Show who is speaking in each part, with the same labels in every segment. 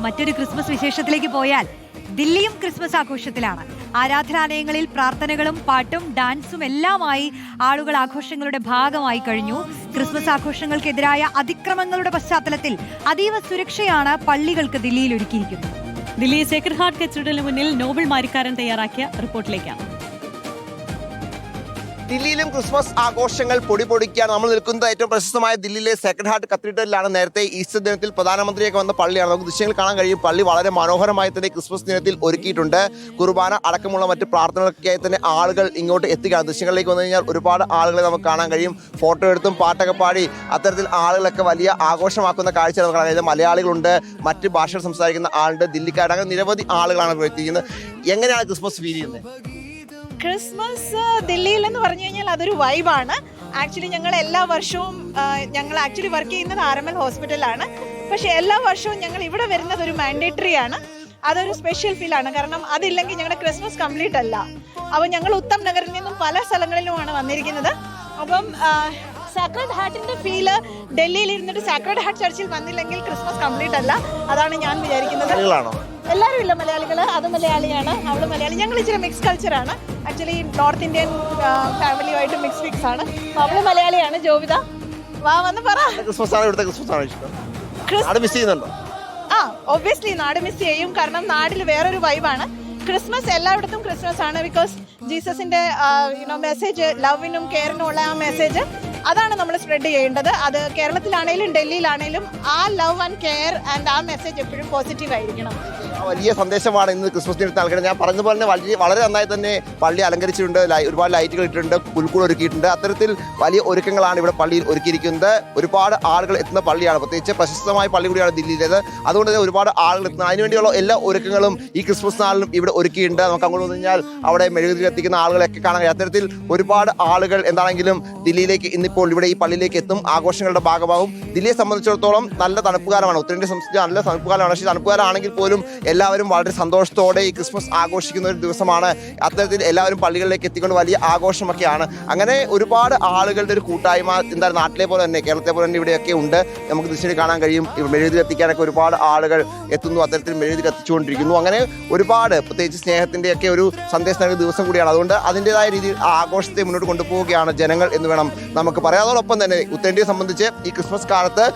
Speaker 1: മറ്റൊരു ക്രിസ്മസ് വിശേഷത്തിലേക്ക് പോയാൽ ദില്ലിയും ക്രിസ്മസ് ആഘോഷത്തിലാണ്. ആരാധനാലയങ്ങളിൽ പ്രാർത്ഥനകളും പാട്ടും ഡാൻസും എല്ലാമായി ആളുകൾ ആഘോഷങ്ങളുടെ ഭാഗമായി കഴിഞ്ഞു. ക്രിസ്മസ് ആഘോഷങ്ങൾക്കെതിരായ അതിക്രമങ്ങളുടെ പശ്ചാത്തലത്തിൽ അതീവ സുരക്ഷയാണ് പള്ളികൾക്ക് ദില്ലിയിൽ ഒരുക്കിയിരിക്കുന്നത്.
Speaker 2: ദില്ലി സേക്രഡ് ഹാർട്ട് കത്തീഡ്രലിന് മുന്നിൽ നോബിൾ മാരിക്കാരൻ തയ്യാറാക്കിയ റിപ്പോർട്ടിലേക്കാണ്.
Speaker 3: ദില്ലിയിലും ക്രിസ്മസ് ആഘോഷങ്ങൾ പൊടിപൊടിക്കാൻ നമ്മൾ നിൽക്കുന്നത് ഏറ്റവും പ്രശസ്തമായ ദില്ലിയിലെ സേക്രഡ് ഹാർട്ട് കത്തീഡ്രലിലാണ്. നേരത്തെ ഈസ്റ്റർ ദിനത്തിൽ പ്രധാനമന്ത്രിയൊക്കെ വന്ന പള്ളിയാണ്. നമുക്ക് ദൃശ്യങ്ങൾ കാണാൻ കഴിയും. പള്ളി വളരെ മനോഹരമായി തന്നെ ക്രിസ്മസ് ദിനത്തിൽ ഒരുക്കിയിട്ടുണ്ട്. കുർബാന അടക്കമുള്ള മറ്റ് പ്രാർത്ഥനകളൊക്കെയായി തന്നെ ആളുകൾ ഇങ്ങോട്ട് എത്തുകയാണ്. ദൃശ്യങ്ങളിലേക്ക് വന്നു കഴിഞ്ഞാൽ ഒരുപാട് ആളുകളെ നമുക്ക് കാണാൻ കഴിയും. ഫോട്ടോ എടുത്തും പാട്ടൊക്കെ പാടി അത്തരത്തിൽ ആളുകളൊക്കെ വലിയ ആഘോഷമാക്കുന്ന കാഴ്ച നമുക്ക് കാണാൻ കഴിയും. മലയാളികളുണ്ട്, മറ്റ് ഭാഷകൾ സംസാരിക്കുന്ന ആളുണ്ട്, ദില്ലിക്കാർ, അങ്ങനെ നിരവധി ആളുകളാണ് ഇവിടെ എത്തിക്കുന്നത്. എങ്ങനെയാണ് ക്രിസ്മസ് ഫീൽ ചെയ്യുന്നത്?
Speaker 4: ക്രിസ്മസ് ദില്ലിയിൽ എന്ന് പറഞ്ഞു കഴിഞ്ഞാൽ അതൊരു വൈബാണ്. ആക്ച്വലി ഞങ്ങൾ എല്ലാ വർഷവും ഞങ്ങൾ ആക്ച്വലി വർക്ക് ചെയ്യുന്നത് RML ഹോസ്പിറ്റലാണ്. പക്ഷേ എല്ലാ വർഷവും ഞങ്ങൾ ഇവിടെ വരുന്നത് ഒരു മാൻഡേറ്ററി ആണ്. അതൊരു സ്പെഷ്യൽ ഫീലാണ്. കാരണം അതില്ലെങ്കിൽ ഞങ്ങളുടെ ക്രിസ്മസ് കംപ്ലീറ്റ് അല്ല. അപ്പോൾ ഞങ്ങൾ ഉത്തം നഗറിൽ നിന്നും പല സ്ഥലങ്ങളിലുമാണ് വന്നിരിക്കുന്നത്. അപ്പം സാക്രഡ് ഹാർട്ടിന്റെ ഫീല് ഡൽഹിയിൽ ഇരുന്നിട്ട് സാക്രഡ് ഹാർട്ട് ചർച്ചിൽ വന്നില്ലെങ്കിൽ ക്രിസ്മസ് കംപ്ലീറ്റ് അല്ല. അതാണ് ഞാൻ വിചാരിക്കുന്നത്. എല്ലാവരും ഇല്ല, മലയാളികൾ, അത് മലയാളിയാണ്, അവള് മലയാളി. ഞങ്ങൾ ഇച്ചിരി മിക്സ് കൾച്ചറാണ്. ആക്ച്വലി നോർത്ത് ഇന്ത്യൻ ഫാമിലിയുമായിട്ട് മിക്സ് ആണ്. അവള് മലയാളിയാണ്. ജോവിത വാ വന്ന് പറ. ഒബ്വിയസ്ലി നാട് മിസ് ചെയ്യും. കാരണം നാട്ടിൽ വേറൊരു വൈബാണ്. ക്രിസ്മസ് എല്ലായിടത്തും ക്രിസ്മസ് ആണ്. ബിക്കോസ് ജീസസിന്റെ മെസ്സേജ്, ലവിനും കെയറിനും ഉള്ള ആ മെസ്സേജ്, അതാണ് നമ്മൾ സ്പ്രെഡ് ചെയ്യേണ്ടത്. അത് കേരളത്തിലാണേലും ഡൽഹിയിലാണേലും ആ ലവ് ആൻഡ് കെയർ ആൻഡ് ആ മെസ്സേജ് എപ്പോഴും പോസിറ്റീവ് ആയിരിക്കണം.
Speaker 3: വലിയ സന്ദേശമാണ് ഇന്ന് ക്രിസ്മസ് ദിനത്തിൽ നൽകുന്നത്. ഞാൻ പറഞ്ഞ പോലെ തന്നെ വളരെ നന്നായി തന്നെ പള്ളി അലങ്കരിച്ചിട്ടുണ്ട്. ഒരുപാട് ലൈറ്റുകൾ ഇട്ടിട്ടുണ്ട്, പുൽക്കൂട് ഒരുക്കിയിട്ടുണ്ട്. അത്തരത്തിൽ വലിയ ഒരുക്കങ്ങളാണ് ഇവിടെ പള്ളിയിൽ ഒരുക്കിയിരിക്കുന്നത്. ഒരുപാട് ആളുകൾ എത്തുന്ന പള്ളിയാണ്. പ്രത്യേകിച്ച് പ്രശസ്തമായ പള്ളി കൂടിയാണ് ദില്ലിയിലേത്. അതുകൊണ്ട് തന്നെ ഒരുപാട് ആളുകൾ എത്തുന്നത്. അതിനുവേണ്ടിയുള്ള എല്ലാ ഒരുക്കങ്ങളും ഈ ക്രിസ്മസ് നാളിലും ഇവിടെ ഒരുക്കിയിട്ടുണ്ട്. നമുക്ക് അങ്ങോട്ട് വന്നു കഴിഞ്ഞാൽ അവിടെ മെഴുകുതിരി എത്തിക്കുന്ന ആളുകളൊക്കെ കാണാൻ കഴിയും. അത്തരത്തിൽ ഒരുപാട് ആളുകൾ എന്താണെങ്കിലും ദില്ലിയിലേക്ക് ഇന്നിപ്പോൾ ഇവിടെ ഈ പള്ളിയിലേക്ക് എത്തും, ആഘോഷങ്ങളുടെ ഭാഗമാകും. ദില്ലിയെ സംബന്ധിച്ചിടത്തോളം നല്ല തണുപ്പുകാലമാണ്. ഉത്തരേന്ത്യയെ സംബന്ധിച്ച് നല്ല തണുപ്പുകാലമാണ്. പക്ഷേ തണുപ്പുകാലാണെങ്കിൽ പോലും എല്ലാവരും വളരെ സന്തോഷത്തോടെ ഈ ക്രിസ്മസ് ആഘോഷിക്കുന്ന ഒരു ദിവസമാണ്. അത്തരത്തിൽ എല്ലാവരും പള്ളികളിലേക്ക് എത്തിക്കൊണ്ട് വലിയ ആഘോഷമൊക്കെയാണ്. അങ്ങനെ ഒരുപാട് ആളുകളുടെ ഒരു കൂട്ടായ്മ എന്തായാലും നാട്ടിലെ പോലെ തന്നെ കേരളത്തെ പോലെ തന്നെ ഇവിടെയൊക്കെ ഉണ്ട്. നമുക്ക് ദൃശ്യം കാണാൻ കഴിയും. മെഴുകുതിരി എത്തിക്കാനൊക്കെ ഒരുപാട് ആളുകൾ എത്തുന്നു. അത്തരത്തിൽ മെഴുകുതിരി എത്തിച്ചുകൊണ്ടിരിക്കുന്നു. അങ്ങനെ ഒരുപാട് പ്രത്യേകിച്ച് സ്നേഹത്തിൻ്റെയൊക്കെ ഒരു സന്ദേശം നൽകുന്ന ദിവസം കൂടിയാണ്. അതുകൊണ്ട് അതിൻ്റെതായ രീതിയിൽ ആ ആഘോഷത്തെ മുന്നോട്ട് കൊണ്ടുപോവുകയാണ് ജനങ്ങൾ എന്ന് വേണം നമുക്ക് പറയാം. അതോടൊപ്പം തന്നെ ഉത്തരേന്ത്യയെ സംബന്ധിച്ച് ഈ ക്രിസ്മസ് കാലത്ത്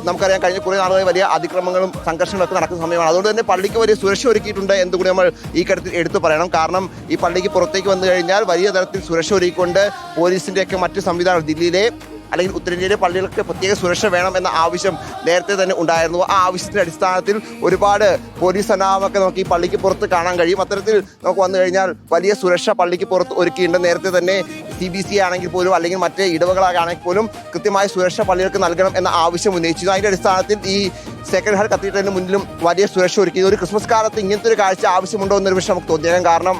Speaker 3: നമുക്കറിയാം, കഴിഞ്ഞ കുറേ നാളുകളായി വലിയ അതിക്രമങ്ങളും സംഘർഷങ്ങളൊക്കെ നടക്കുന്ന സമയമാണ്. അതുകൊണ്ട് തന്നെ പള്ളിക്ക് വലിയ സുരക്ഷ ഒരുക്കിയിട്ടുണ്ട് എന്നുകൂടി നമ്മൾ ഈ കാര്യത്തിൽ എടുത്തു പറയണം. കാരണം ഈ പള്ളിക്ക് പുറത്തേക്ക് വന്നു കഴിഞ്ഞാൽ വലിയ തരത്തിൽ സുരക്ഷ ഒരുക്കിക്കൊണ്ട് പോലീസിൻ്റെയൊക്കെ മറ്റ് സംവിധാനം ദില്ലിയിലെ അല്ലെങ്കിൽ ഉത്തരേന്ത്യയിലെ പള്ളികൾക്ക് പ്രത്യേക സുരക്ഷ വേണം എന്ന ആവശ്യം നേരത്തെ തന്നെ ഉണ്ടായിരുന്നു. ആ ആവശ്യത്തിൻ്റെ അടിസ്ഥാനത്തിൽ ഒരുപാട് പോലീസ് സന്നാഹമൊക്കെ നമുക്ക് ഈ പള്ളിക്ക് പുറത്ത് കാണാൻ കഴിയും. അത്തരത്തിൽ നമുക്ക് വന്നു കഴിഞ്ഞാൽ വലിയ സുരക്ഷ പള്ളിക്ക് പുറത്ത് ഒരുക്കിയിട്ടുണ്ട്. നേരത്തെ തന്നെ CBC ആണെങ്കിൽ പോലും അല്ലെങ്കിൽ മറ്റ് ഇടവകളാണെങ്കിൽ പോലും കൃത്യമായ സുരക്ഷ പള്ളികൾക്ക് നൽകണം എന്ന ആവശ്യം ഉന്നയിച്ചു. അതിൻ്റെ അടിസ്ഥാനത്തിൽ ഈ സേക്രഡ് ഹാർട്ട് കത്തീഡ്രലിന് മുന്നിലും വലിയ സുരക്ഷ ഒരുക്കി. ഒരു ക്രിസ്മസ് കാലത്ത് ഇങ്ങനത്തെ ഒരു കാഴ്ച ആവശ്യമുണ്ടോ എന്നൊരു വിഷയം നമുക്ക് തോന്നിയേക്കാം. കാരണം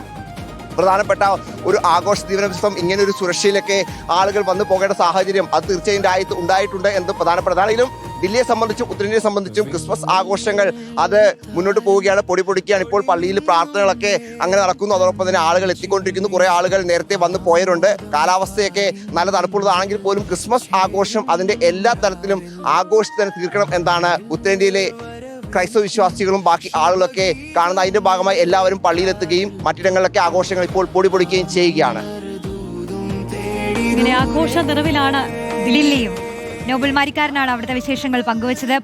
Speaker 3: പ്രധാനപ്പെട്ട ഒരു ആഘോഷ ദിവസം ഇങ്ങനെ ഒരു സുരക്ഷയിലൊക്കെ ആളുകൾ വന്നു പോകേണ്ട സാഹചര്യം അത് തീർച്ചയായും ഉണ്ടായിട്ടുണ്ട് എന്ന് പ്രധാനപ്പെട്ടതാണെങ്കിലും ദില്ലിയെ സംബന്ധിച്ചും ഉത്തരേന്ത്യയെ സംബന്ധിച്ചും ക്രിസ്മസ് ആഘോഷങ്ങൾ അത് മുന്നോട്ട് പോവുകയാണ്, പൊടിയാണ്. ഇപ്പോൾ പള്ളിയിൽ പ്രാർത്ഥനകളൊക്കെ അങ്ങനെ നടക്കുന്നു. അതോടൊപ്പം തന്നെ ആളുകൾ എത്തിക്കൊണ്ടിരിക്കുന്നു. കുറേ ആളുകൾ നേരത്തെ വന്നു പോയവരുണ്ട്. കാലാവസ്ഥയൊക്കെ നല്ല തണുപ്പുള്ളതാണെങ്കിൽ പോലും ക്രിസ്മസ് ആഘോഷം അതിൻ്റെ എല്ലാ തരത്തിലും ആഘോഷത്തിന് തീർക്കണം എന്നാണ് ഉത്തരേന്ത്യയിലെ ക്രൈസ്തവ വിശ്വാസികളും ബാക്കി ആളുകളൊക്കെ കാണുന്ന. അതിന്റെ ഭാഗമായി എല്ലാവരും പള്ളിയിലെത്തുകയും മറ്റിടങ്ങളിലൊക്കെ ആഘോഷങ്ങൾ ഇപ്പോൾ പൊടിപൊടിക്കുകയും ചെയ്യുകയാണ്.
Speaker 2: ഇങ്ങനെ ആഘോഷ നിറവിലാണ്
Speaker 1: ദില്ലിയും. നോബിൾ മാരിക്കാരനാണ് അവിടുത്തെ വിശേഷങ്ങൾ പങ്കുവച്ചത്.